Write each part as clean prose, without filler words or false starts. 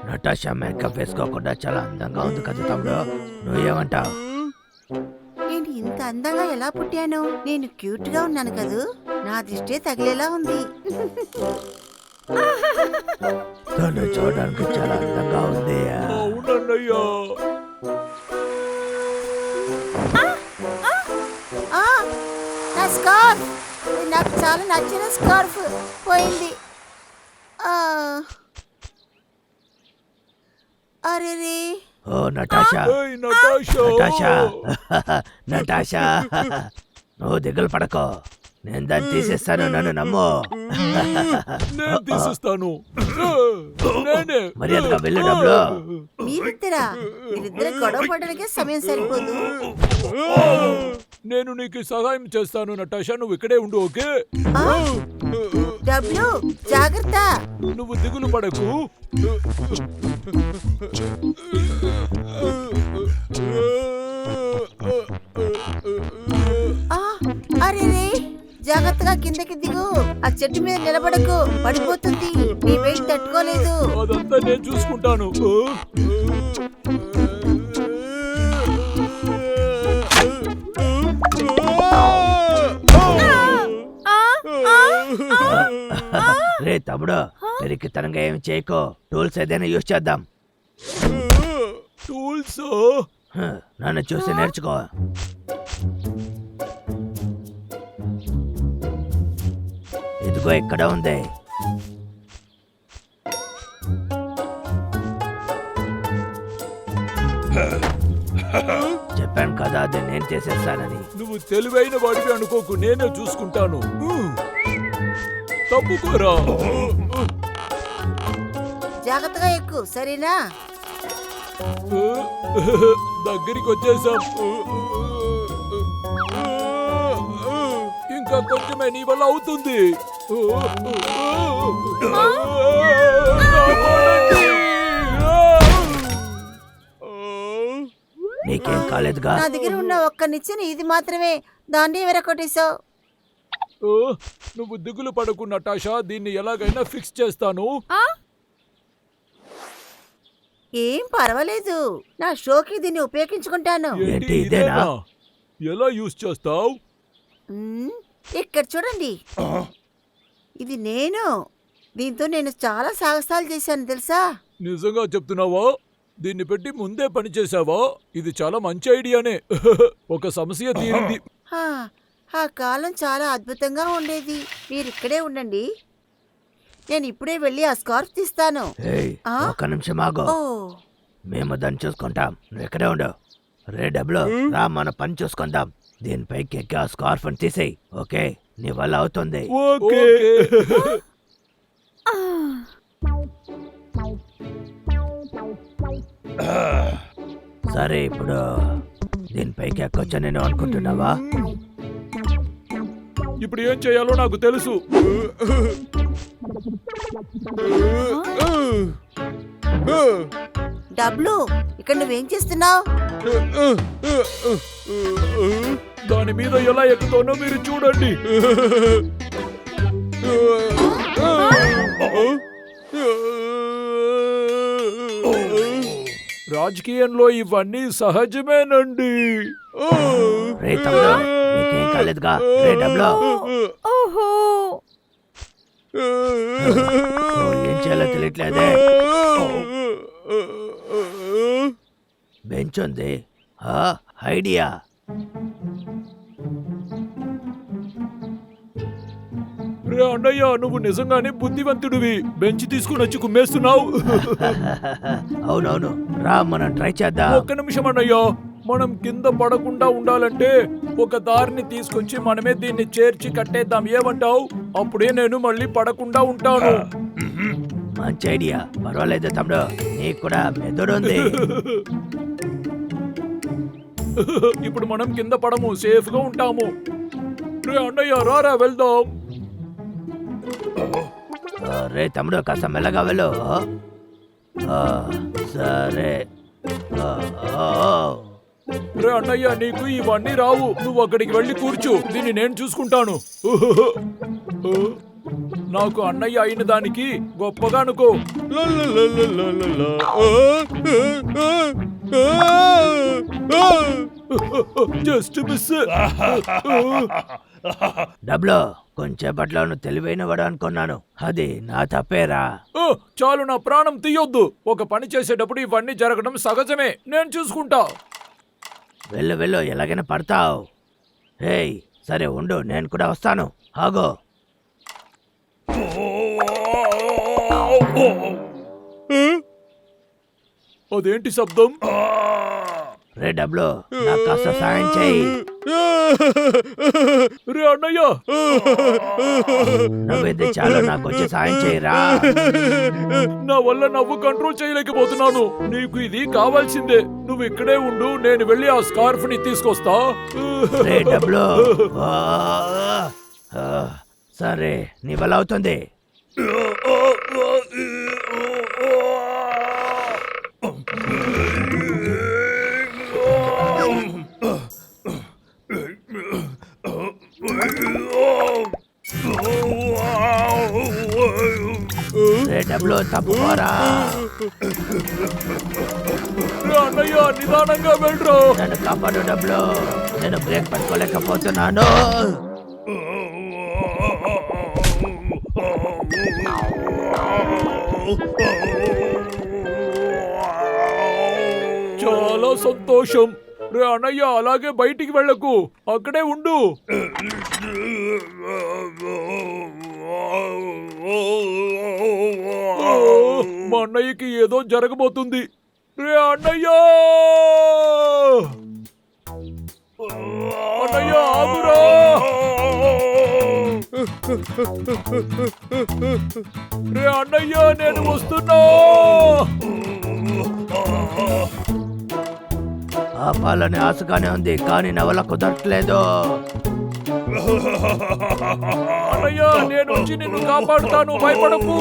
Natasha makeup వేసుకోకుండా చాలా అందంగా ఉంది కదా తమ్ముడు, నువ్వేమంటావు? నేను ఇంత అందంగా ఎలా పుట్టాను? నేను క్యూట్ గా ఉన్నాను కదూ, నా దృష్టి తగిలేలా ఉంది. తను చూడడానికి చాలా అందంగా ఉంది. అవునన్నయ్యా. ఆ, నా స్కార్ఫ్, ఇది నాకు చాలా నచ్చిన స్కార్ఫ్ పోయింది. అరే, ఓ నటాషా, ఏయ్ నటాషా. నటాషా, నటాషా, నువ్వు దిగులు పడకో, నేను దాన్ని తీసేస్తాను, నన్ను నమ్ము. నేను తీసిస్తాను. నేనే. మర్యాదగా వెళ్ళు డబ్బులు. మీరిద్దరు గొడవ పడడానికే సమయం సరిపోదు. నేను నీకు సహాయం చేస్తాను నటాషా, నువ్వు ఇక్కడే ఉండు. ఓకే? డబ్బులు జాగ్రత్త. నువ్వు దిగులు పడకు. అరే, జాగ్రత్తగా కిందకి దిగు. ఆ చెట్టు మీద నిలబడకు, పడిపోతుంది. నీ వెయిట్ తట్టుకోలేదు. అదంతా నేను చూసుకుంటాను. రే తమ్ముడు, పెరిగితనంగా ఏమి చేయకో, టూల్స్ ఏదైనా యూజ్ చేద్దాం. టూల్స్? నన్ను చూసి నేర్చుకో. ఇదిగో ఇక్కడ ఉంది. చెప్పాను కదా, అది నేను చేసేస్తానని. నువ్వు తెలివైన వాడివి అనుకోకు, నేనే చూసుకుంటాను. తప్పుకోరా. జాగ్రత్తగా ఎక్కు, సరేనా? దగ్గరికి వచ్చేసాం. ఇంకా కొంచెమే, నీ వల్ల అవుతుంది. నీకేం కాలేదుగా? నా దగ్గర ఉన్న ఒక్క నిచ్చెన ఇది మాత్రమే, దాన్ని వెరకొట్టేశావు. నువ్వు దిగులు పడకు నటాషా, దీన్ని ఎలాగైనా ఫిక్స్ చేస్తాను. ఏం పర్వాలేదు, నా షోకి దీన్ని ఉపయోగించుకుంటాను. ఏంటి ఇదేనా? ఎలా యూజ్ చేస్తావు? ఇక్కడ చూడండి, ఇది దీంతో నేను చాలా సాహసాలు చేశాను తెలుసా? నిజంగా చెప్తున్నావా? దీన్ని పెట్టి ముందే పని చేసావా? ఇది చాలా మంచి ఐడియానే. ఒక సమస్య తీరింది. ఆ కాలం చాలా అద్భుతంగా ఉండేది. మీరు ఇక్కడే ఉండండి, నేను ఇప్పుడే వెళ్ళి ఆ స్కార్ఫ్ తీస్తాను. ఒక నిమిషం ఆగు, మేము దాన్ని చూసుకుంటాం, నువ్వు ఇక్కడే ఉండు. రే డబ్బులు రా, మన పని చూసుకుందాం. దీనిపైకి ఎక్కి ఆ స్కార్ఫ్ అని తీసేయి. ఓకే, నీ వల్ల అవుతుంది. సరే, ఇప్పుడు దీనిపైకి ఎక్కొచ్చా నేను అనుకుంటున్నావా? ఇప్పుడు ఏం చేయాలో నాకు తెలుసు. డబ్బులు, ఇక్కడ నువ్వేం చేస్తున్నావు? దాని మీద ఎలా ఎక్కుతానో మీరు చూడండి. రాజకీయంలో ఇవన్నీ సహజమేనండి. ఏం చేయాలో తెలియట్లేదే. బెంచ్ ఉంది, ఐడియా. రే అన్నయ్య, నువ్వు నిజంగానే బుద్ధివంతుడివి. బెంచ్ తీసుకుని వచ్చి కుమ్మేస్తున్నావు. అవునవును, రా మనం ట్రై చేద్దాం. ఒక్క నిమిషం అన్నయ్య, మనం కింద పడకుండా ఉండాలంటే ఒక దారిని తీసుకొచ్చి మనమే దీన్ని చేర్చి కట్టేద్దాం. ఏమంటావు? అప్పుడే నేను మళ్ళీ పడకుండా ఉంటాను. మంచి ఐడియా, పర్వాలేదు తమ్ముడు, నీకు కూడా మెదడు ఉంది. ఇప్పుడు మనం కింద పడము, సేఫ్ గా ఉంటాము. రే అన్నయ్య, రారా వెళ్దాం. రే తమ్ముడు, కాస్త మెల్లగా వెళ్ళు. సరే. రే అన్నయ్య, నీకు ఇవన్నీ రావు. నువ్వు అక్కడికి వెళ్ళి కూర్చో, దీన్ని నేను చూసుకుంటాను. నాకు అన్నయ్య అయిన దానికి గొప్పగా అనుకో. Just miss. డబ్లో కొంచెంపట్లో నువ్వు తెలివైన వాడు అనుకున్నాను, అది నా తప్పేరా. చాలు, నా ప్రాణం తీయొద్దు. ఒక పని చేసేటప్పుడు ఇవన్నీ జరగడం సహజమే, నేను చూసుకుంటా. వెళ్ళు వెళ్ళు, ఎలాగైనా పడతావు. హేయ్ సరే ఉండు, నేను కూడా వస్తాను. ఆగో. అదేంటి శబ్దం? రే డబ్లో, నాకు కాస్త సాయం చేయి. రే అన్నయ్య, నవ్వేది చాలు, నాకు వచ్చి సాయం చేయరా. నా వల్ల నవ్వు కంట్రోల్ చేయలేకపోతున్నాను. నీకు ఇది కావాల్సిందే. నువ్వు ఇక్కడే ఉండు, నేను వెళ్ళి ఆ స్కార్ఫ్ ని తీసుకొస్తా. రే డబ్లో, సరే నీ వల్ల అవుతుంది. రే డబ్లో, తప్పుకోరా. రే అన్నయ్య, నిదానంగా వెళ్ళరా. నన్ను కాపాడు డబ్లో, నేను బ్రేక్ పట్టుకోలేకపోతున్నాను. చాలా సంతోషం. రే అన్నయ్య, అలాగే బయటికి వెళ్ళకు, అక్కడే ఉండు. మా అన్నయ్యకి ఏదో జరగబోతుంది. రే అన్నయ్య, అన్నయ్య ఆగురా. రే అన్నయ్య, నేను వస్తున్నా. ఆపాలని ఆశగానే ఉంది, కానీ నా వల్ల కుదరట్లేదు. అన్నయ్య, నేను వచ్చి నిన్ను కాపాడుతాను, భయపడకు.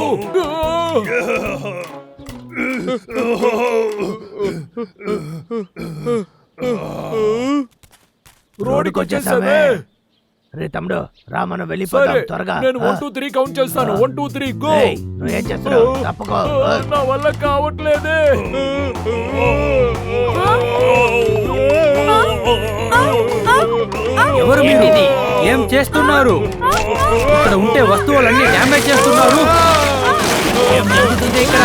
రోడ్డుకి వచ్చేసామే. రే తమ్ముడు, రా మనం వెళ్ళిపోతాం త్వరగా. నేను 1 2 3 కౌంట్ చేస్తాను. 1 2 3 గో. నువ్వేం చేస్తున్నావు? తప్పుకో. నా వల్ల కావట్లేదే. ఎవరు మీరు? ఏం చేస్తున్నారు? ఇక్కడ ఉంటే వస్తువులన్నీ డ్యామేజ్ చేస్తున్నారు. ఏం జరుగుతుంది ఇక్కడ?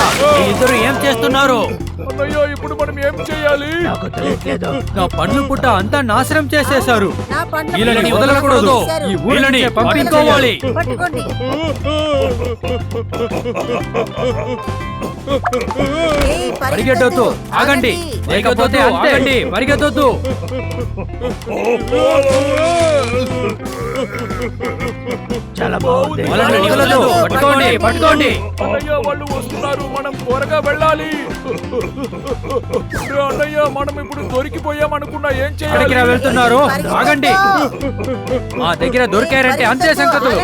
ఇద్దరు ఏం చేస్తున్నారు? అన్నయ్య, ఇప్పుడు మనం ఏం చేయాలి? నాకు తెలియట్లేదు. నా పండ్లు పుట్ట అంతా నాశనం చేసేశారు. నా పండ్ల వీళ్ళని పుట్ట వదలకూడదు. చేశారు. ఈ ఊరిని పంపించుకోవాలి. పట్టుకోండి. ఏయ్, పరిగెట్టొద్దు, ఆగండి. లేకపోతే ఆగండి, పరిగెత్తొద్దు. చాలా బాగుంది. వాళ్ళని వదలొద్దు. పట్టుకోండి, పట్టుకోండి. అన్నయ్య, వాళ్ళు వస్తున్నారు, మనం త్వరగా వెళ్ళాలి. అన్నయ్య, మనం ఇప్పుడు దొరికిపోయామనుకున్నా, ఏం ఎక్కడికి చేయాలి? వెళ్తున్నారు? ఆగండి. మా దగ్గర దొరికారంటే అంతే సంగతులు.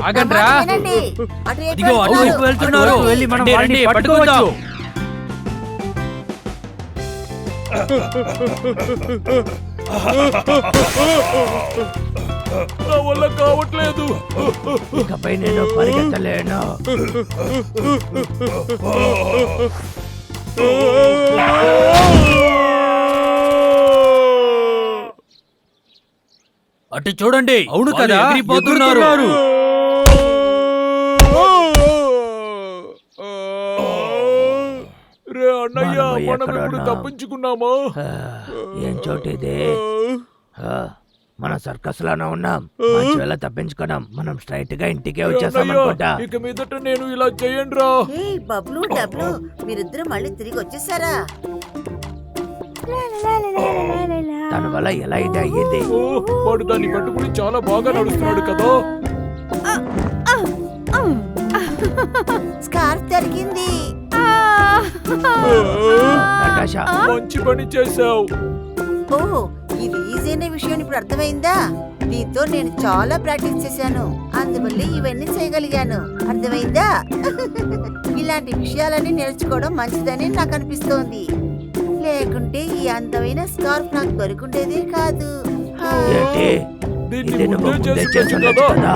ఆగండ్రా. వినండి. అటు ఎటు ఇదిగో అటువైపు వెళ్తున్నారు. వెళ్ళి మనం వాడిని పట్టుకోవచ్చు. నా వల్ల కావట్లేదు. ఇకపై నేను పరిగెత్తలేను. అటు చూడండి. అవును కదా, ఎగిరిపోతున్నారు. రే అన్నయ్య, మనం మనం ఎక్కడ ఇప్పుడు ఉన్నాం? తప్పించుకున్నామా? ఏం చోటు ఇది? మన సర్కస్ లోనే ఉన్నాం. మంచి వేళ తప్పించుకున్నాం. మనం స్ట్రైట్ గా ఇంటికే వచ్చేసాం అన్నయ్య, అనుకుంటా. ఇక మీదట నేను ఇలా చెయ్యండిరా. ఏయ్, బబ్లు డబ్లు, మీరిద్దరు మళ్ళీ తిరిగి వచ్చేసారా? తన వల్ల ఎలా ఇది అయ్యింది? ఓ, వాడు దాన్ని పట్టుకుని చాలా బాగా నడుస్తున్నాడు కదా. స్కార్ఫ్ దొరికింది. నటాషా, మంచి పని చేసావు. ఓ, ఇది ఈజీ అనే విషయం ఇప్పుడు అర్థమైందా? దీంతో నేను చాలా ప్రాక్టీస్ చేశాను, అందువల్ల ఇవన్నీ చేయగలిగాను. అర్థమైందా? ఇలాంటి విషయాలన్నీ నేర్చుకోవడం మంచిదని నాకు అనిపిస్తోంది. లేకుంటే ఈ అందమైన స్కార్ఫ్ నాకు దొరికిండేదే కాదు. ఏంటి? దీన్ని ఇది నువ్వు ముందే ముందే చేసి చేసి కదా. ఉండొచ్చు కదా.